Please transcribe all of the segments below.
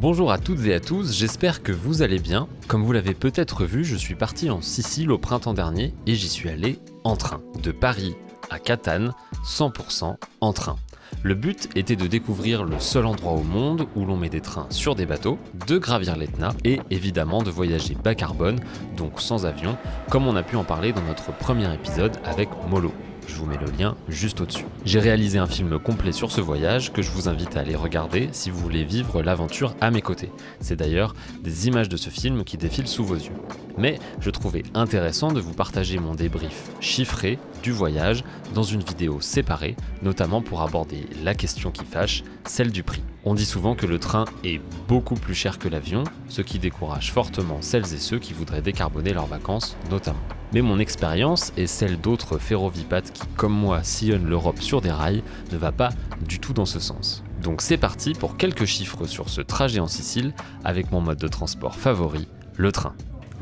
Bonjour à toutes et à tous, j'espère que vous allez bien. Comme vous l'avez peut-être vu, je suis parti en Sicile au printemps dernier et j'y suis allé en train. De Paris à Catane, 100% en train. Le but était de découvrir le seul endroit au monde où l'on met des trains sur des bateaux, de gravir l'Etna et évidemment de voyager bas carbone, donc sans avion, comme on a pu en parler dans notre premier épisode avec Molo. Je vous mets le lien juste au-dessus. J'ai réalisé un film complet sur ce voyage que je vous invite à aller regarder si vous voulez vivre l'aventure à mes côtés. C'est d'ailleurs des images de ce film qui défilent sous vos yeux. Mais je trouvais intéressant de vous partager mon débrief chiffré du voyage dans une vidéo séparée, notamment pour aborder la question qui fâche, celle du prix. On dit souvent que le train est beaucoup plus cher que l'avion, ce qui décourage fortement celles et ceux qui voudraient décarboner leurs vacances, notamment. Mais mon expérience et celle d'autres ferrovipates qui, comme moi, sillonnent l'Europe sur des rails, ne va pas du tout dans ce sens. Donc c'est parti pour quelques chiffres sur ce trajet en Sicile avec mon mode de transport favori, le train.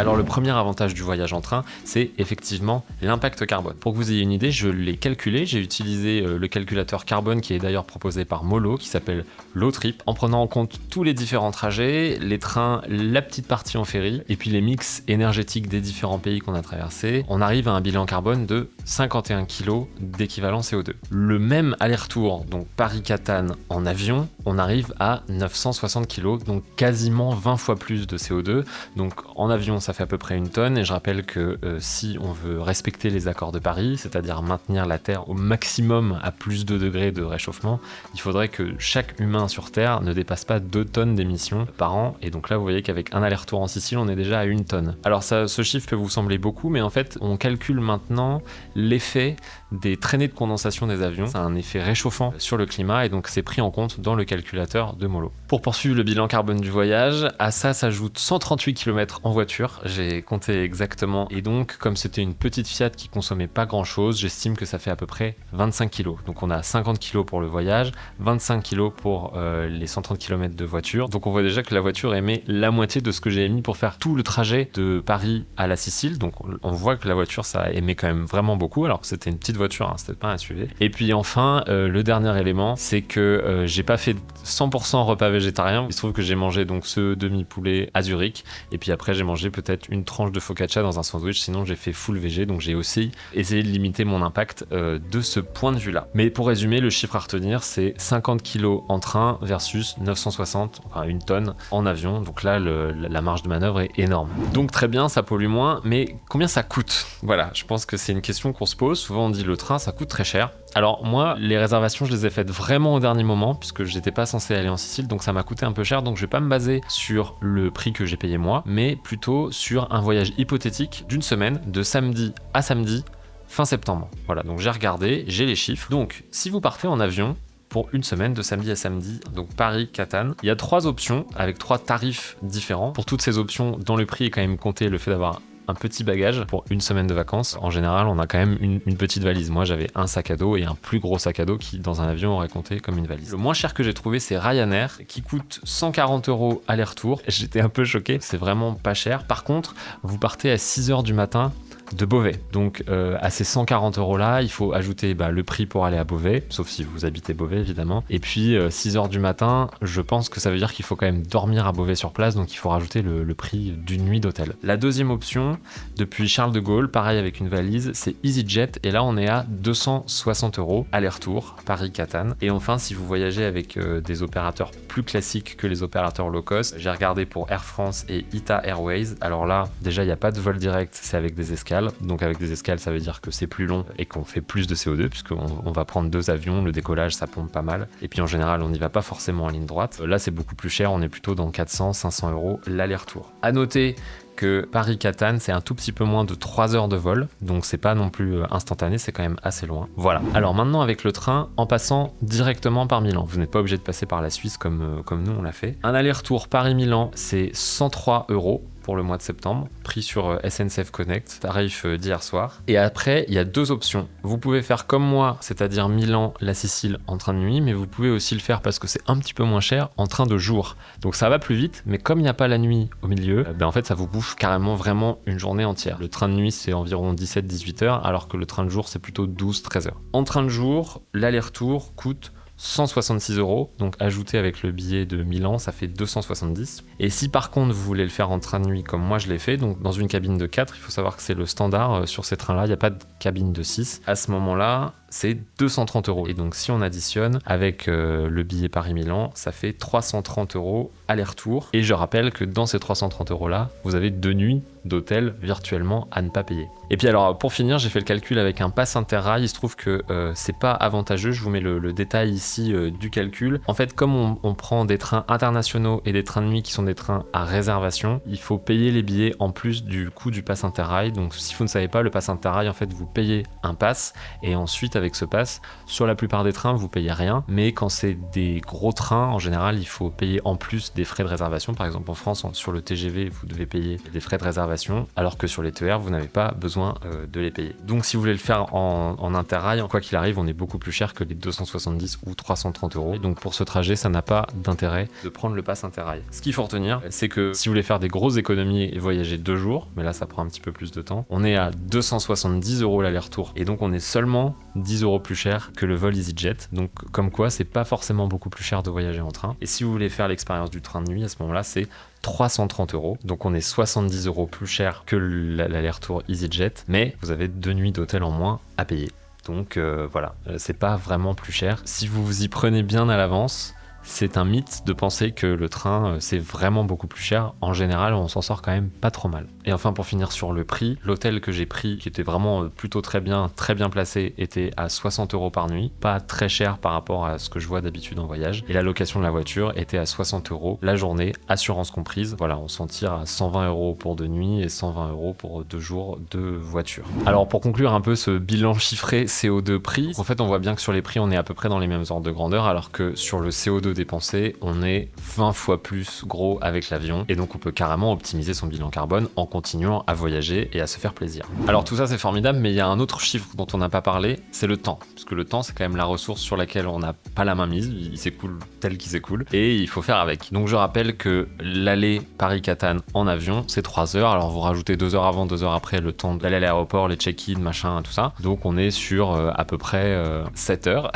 Alors le premier avantage du voyage en train, c'est effectivement l'impact carbone. Pour que vous ayez une idée, je l'ai calculé, j'ai utilisé le calculateur carbone qui est d'ailleurs proposé par Molo, qui s'appelle Lotrip, en prenant en compte tous les différents trajets, les trains, la petite partie en ferry, et puis les mix énergétiques des différents pays qu'on a traversés. On arrive à un bilan carbone de 51 kg d'équivalent CO2. Le même aller-retour, donc Paris-Catane en avion, on arrive à 960 kg, donc quasiment 20 fois plus de CO2. Donc en avion, ça fait à peu près 1 tonne, et je rappelle que si on veut respecter les accords de Paris, c'est-à-dire maintenir la Terre au maximum à plus 2 degrés de réchauffement, il faudrait que chaque humain sur Terre ne dépasse pas 2 tonnes d'émissions par an, et donc là vous voyez qu'avec un aller-retour en Sicile, on est déjà à 1 tonne. Alors ça, ce chiffre peut vous sembler beaucoup, mais en fait on calcule maintenant l'effet des traînées de condensation des avions. C'est un effet réchauffant sur le climat, et donc c'est pris en compte dans le calculateur de Molo. Pour poursuivre le bilan carbone du voyage, à ça s'ajoutent 138 km en voiture. J'ai compté exactement, et donc comme c'était une petite Fiat qui consommait pas grand chose, j'estime que ça fait à peu près 25 kg. Donc on a 50 kg pour le voyage, 25 kg pour les 130 km de voiture. Donc on voit déjà que la voiture émet la moitié de ce que j'ai émis pour faire tout le trajet de Paris à la Sicile. Donc on voit que la voiture, ça émet quand même vraiment beaucoup, alors que c'était une petite voiture, hein, c'était pas un SUV. Et puis enfin, le dernier élément, c'est que j'ai pas fait 100% repas végétarien. Il se trouve que j'ai mangé donc ce demi-poulet à Zurich, et puis après j'ai mangé peut-être une tranche de focaccia dans un sandwich, sinon j'ai fait full végé, donc j'ai aussi essayé de limiter mon impact de ce point de vue-là. Mais pour résumer, le chiffre à retenir, c'est 50 kg en train versus 960, enfin 1 tonne en avion, donc là la marge de manœuvre est énorme. Donc très bien, ça pollue moins, mais combien ça coûte? Voilà, je pense que c'est une question qu'on se pose. Souvent on dit le train, ça coûte très cher. Alors moi, les réservations, je les ai faites vraiment au dernier moment, puisque j'étais pas censé aller en Sicile, donc ça m'a coûté un peu cher, donc je vais pas me baser sur le prix que j'ai payé moi, mais plutôt sur un voyage hypothétique d'une semaine, de samedi à samedi, fin septembre. Voilà, donc j'ai regardé, j'ai les chiffres. Donc si vous partez en avion pour une semaine, de samedi à samedi, donc Paris-Catane, il y a 3 options avec 3 tarifs différents. Pour toutes ces options, dans le prix est quand même compté le fait d'avoir un petit bagage pour une semaine de vacances. En général, on a quand même une petite valise. Moi, j'avais un sac à dos et un plus gros sac à dos qui, dans un avion, aurait compté comme une valise. Le moins cher que j'ai trouvé, c'est Ryanair, qui coûte 140 € aller-retour. J'étais un peu choqué, c'est vraiment pas cher. Par contre, vous partez à 6h du matin de Beauvais. Donc à ces 140 € là, il faut ajouter le prix pour aller à Beauvais, sauf si vous habitez Beauvais évidemment. Et puis 6h du matin, je pense que ça veut dire qu'il faut quand même dormir à Beauvais sur place, donc il faut rajouter le prix d'une nuit d'hôtel. La deuxième option, depuis Charles de Gaulle, pareil avec une valise, c'est EasyJet, et là on est à 260 € aller-retour, Paris-Catane. Et enfin, si vous voyagez avec des opérateurs plus classiques que les opérateurs low cost, j'ai regardé pour Air France et ITA Airways. Alors là, déjà il n'y a pas de vol direct, c'est avec des escales. Donc avec des escales, ça veut dire que c'est plus long et qu'on fait plus de CO2, puisqu'on va prendre 2 avions, le décollage ça pompe pas mal, et puis en général on n'y va pas forcément en ligne droite. Là c'est beaucoup plus cher, on est plutôt dans 400-500 € l'aller-retour. À noter que Paris-Catane, c'est un tout petit peu moins de 3 heures de vol, donc c'est pas non plus instantané, c'est quand même assez loin. Voilà. Alors maintenant avec le train, en passant directement par Milan, vous n'êtes pas obligé de passer par la Suisse comme nous on l'a fait. Un aller-retour Paris-Milan, c'est 103 € pour le mois de septembre, pris sur SNCF Connect, tarif d'hier soir. Et après, il y a 2 options. Vous pouvez faire comme moi, c'est-à-dire Milan, la Sicile en train de nuit, mais vous pouvez aussi le faire parce que c'est un petit peu moins cher en train de jour. Donc ça va plus vite, mais comme il n'y a pas la nuit au milieu, en fait ça vous bouffe carrément vraiment une journée entière. Le train de nuit c'est environ 17-18 heures, alors que le train de jour c'est plutôt 12-13 heures. En train de jour, l'aller-retour coûte 166 €, donc ajouté avec le billet de Milan, ça fait 270. Et si par contre vous voulez le faire en train de nuit comme moi je l'ai fait, donc dans une cabine de 4, il faut savoir que c'est le standard sur ces trains-là, il n'y a pas de cabine de 6. À ce moment-là, c'est 230 €. Et donc si on additionne avec le billet Paris-Milan, ça fait 330 € aller-retour. Et je rappelle que dans ces 330 € là, vous avez 2 nuits d'hôtel virtuellement à ne pas payer. Et puis alors pour finir, j'ai fait le calcul avec un pass Interrail. Il se trouve que c'est pas avantageux. Je vous mets le détail ici du calcul. En fait, comme on prend des trains internationaux et des trains de nuit qui sont des trains à réservation, il faut payer les billets en plus du coût du pass Interrail. Donc si vous ne savez pas, le pass Interrail, en fait, vous payez un pass et ensuite avec ce pass, sur la plupart des trains, vous payez rien. Mais quand c'est des gros trains, en général, il faut payer en plus des frais de réservation. Par exemple, en France, sur le TGV, vous devez payer des frais de réservation, alors que sur les TER, vous n'avez pas besoin de les payer. Donc si vous voulez le faire en Interrail, quoi qu'il arrive, on est beaucoup plus cher que les 270 ou 330 €. Et donc pour ce trajet, ça n'a pas d'intérêt de prendre le pass Interrail. Ce qu'il faut retenir, c'est que si vous voulez faire des grosses économies et voyager 2 jours, mais là ça prend un petit peu plus de temps, on est à 270 € l'aller-retour. Et donc on est seulement 10 € plus cher que le vol EasyJet. Donc comme quoi, c'est pas forcément beaucoup plus cher de voyager en train. Et si vous voulez faire l'expérience du train de nuit, à ce moment-là, c'est 330 €. Donc on est 70 € plus cher que l'aller-retour EasyJet, mais vous avez 2 nuits d'hôtel en moins à payer. Donc voilà, c'est pas vraiment plus cher. Si vous vous y prenez bien à l'avance, c'est un mythe de penser que le train c'est vraiment beaucoup plus cher. En général, on s'en sort quand même pas trop mal. Et enfin, pour finir sur le prix, l'hôtel que j'ai pris, qui était vraiment plutôt très bien placé, était à 60 € par nuit. Pas très cher par rapport à ce que je vois d'habitude en voyage. Et la location de la voiture était à 60 € la journée, assurance comprise. Voilà, on s'en tire à 120 € pour 2 nuits et 120 € pour 2 jours de voiture. Alors pour conclure un peu ce bilan chiffré CO2 prix, en fait on voit bien que sur les prix on est à peu près dans les mêmes ordres de grandeur, alors que sur le CO2 dépensé, on est 20 fois plus gros avec l'avion, et donc on peut carrément optimiser son bilan carbone en continuant à voyager et à se faire plaisir. Alors tout ça c'est formidable, mais il y a un autre chiffre dont on n'a pas parlé, c'est le temps. Parce que le temps c'est quand même la ressource sur laquelle on n'a pas la main mise, il s'écoule tel qu'il s'écoule, et il faut faire avec. Donc je rappelle que l'aller Paris-Catane en avion, c'est 3 heures, alors vous rajoutez 2 heures avant, 2 heures après, le temps d'aller à l'aéroport, les check-in, machin, tout ça. Donc on est sur à peu près 7 heures.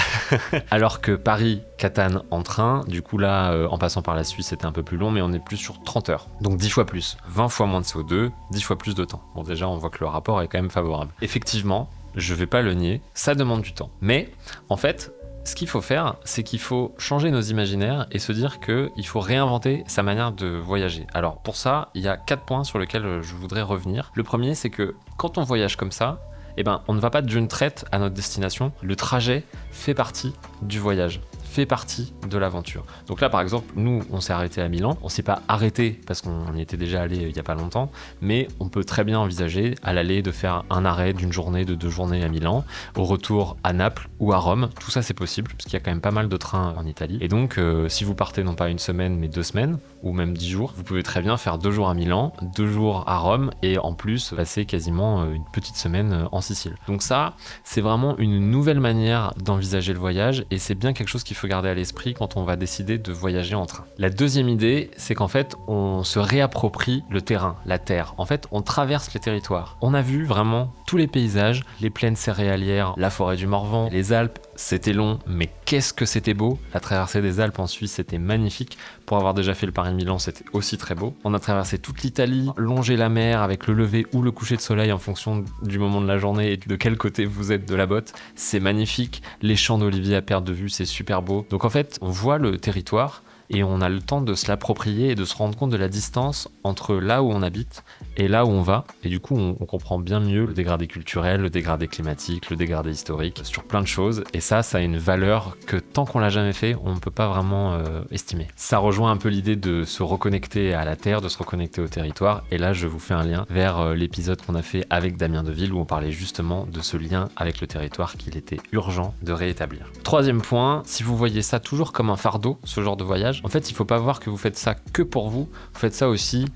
Alors que Paris-Catane en train, du coup là, en passant par la Suisse, c'était un peu plus long, mais on est plus sur 30 heures. Donc 10 fois plus, 20 fois moins de CO2, 10 fois plus de temps. Bon déjà, on voit que le rapport est quand même favorable. Effectivement, je vais pas le nier, ça demande du temps. Mais en fait, ce qu'il faut faire, c'est qu'il faut changer nos imaginaires et se dire qu'il faut réinventer sa manière de voyager. Alors pour ça, il y a 4 points sur lesquels je voudrais revenir. Le premier, c'est que quand on voyage comme ça, eh ben, on ne va pas d'une traite à notre destination. Le trajet fait partie du voyage, fait partie de l'aventure. Donc là, par exemple, nous, on s'est arrêté à Milan. On s'est pas arrêté parce qu'on y était déjà allé il y a pas longtemps, mais on peut très bien envisager à l'aller de faire un arrêt d'une journée, de 2 journées à Milan, au retour à Naples ou à Rome. Tout ça, c'est possible parce qu'il y a quand même pas mal de trains en Italie. Et donc, si vous partez non pas 1 semaine, mais 2 semaines, ou même 10 jours, vous pouvez très bien faire 2 jours à Milan, 2 jours à Rome, et en plus passer quasiment une petite semaine en Sicile. Donc ça, c'est vraiment une nouvelle manière d'envisager le voyage, et c'est bien quelque chose qu'il faut garder à l'esprit quand on va décider de voyager en train. La deuxième idée, c'est qu'en fait, on se réapproprie le terrain, la terre. En fait, on traverse les territoires. On a vu vraiment tous les paysages, les plaines céréalières, la forêt du Morvan, les Alpes. C'était long, mais qu'est-ce que c'était beau. La traversée des Alpes en Suisse, c'était magnifique. Pour avoir déjà fait le Paris-Milan, c'était aussi très beau. On a traversé toute l'Italie, longé la mer avec le lever ou le coucher de soleil en fonction du moment de la journée et de quel côté vous êtes de la botte. C'est magnifique. Les champs d'oliviers à perte de vue, c'est super beau. Donc en fait, on voit le territoire et on a le temps de se l'approprier et de se rendre compte de la distance entre là où on habite et là où on va. Et du coup, on comprend bien mieux le dégradé culturel, le dégradé climatique, le dégradé historique, sur plein de choses. Et ça a une valeur que tant qu'on l'a jamais fait, on ne peut pas vraiment estimer. Ça rejoint un peu l'idée de se reconnecter à la terre, de se reconnecter au territoire. Et là, je vous fais un lien vers l'épisode qu'on a fait avec Damien Deville où on parlait justement de ce lien avec le territoire qu'il était urgent de réétablir. Troisième point, si vous voyez ça toujours comme un fardeau, ce genre de voyage, voyage. En fait, il faut pas voir que vous faites ça que pour vous faites ça aussi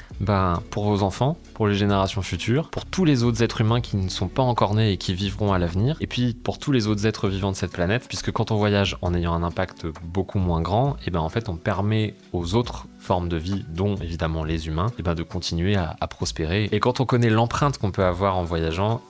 pour vos enfants, pour les générations futures, pour tous les autres êtres humains qui ne sont pas encore nés et qui vivront à l'avenir, et puis pour tous les autres êtres vivants de cette planète, puisque quand on voyage en ayant un impact beaucoup moins grand, et en fait on permet aux autres formes de vie, dont évidemment les humains, de continuer à prospérer. Et quand on connaît l'empreinte qu'on peut avoir en voyageant,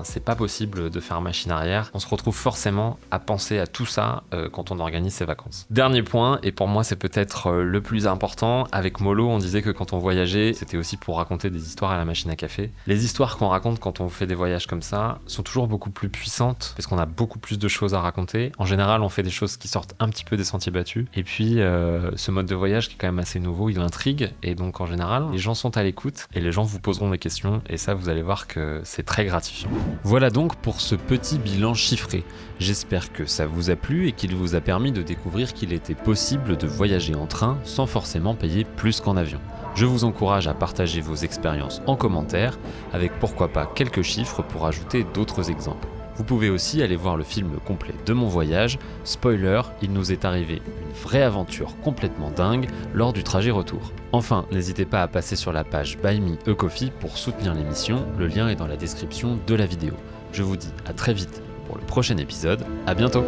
c'est pas possible de faire machine arrière. On se retrouve forcément à penser à tout ça quand on organise ses vacances. Dernier point, et pour moi c'est peut-être le plus important, avec Molo on disait que quand on voyageait, c'était aussi pour raconter des histoires à la machine à café. Les histoires qu'on raconte quand on fait des voyages comme ça sont toujours beaucoup plus puissantes, parce qu'on a beaucoup plus de choses à raconter. En général, on fait des choses qui sortent un petit peu des sentiers battus. Et puis, ce mode de voyage qui est quand même assez nouveau, il intrigue. Et donc, en général, les gens sont à l'écoute et les gens vous poseront des questions. Et ça, vous allez voir que c'est très gratifiant. Voilà donc pour ce petit bilan chiffré. J'espère que ça vous a plu et qu'il vous a permis de découvrir qu'il était possible de voyager en train sans forcément payer plus qu'en avion. Je vous encourage à partager vos expériences en commentaire, avec pourquoi pas quelques chiffres pour ajouter d'autres exemples. Vous pouvez aussi aller voir le film complet de mon voyage. Spoiler, il nous est arrivé une vraie aventure complètement dingue lors du trajet retour. Enfin, n'hésitez pas à passer sur la page Buy Me a Coffee pour soutenir l'émission, le lien est dans la description de la vidéo. Je vous dis à très vite pour le prochain épisode, à bientôt.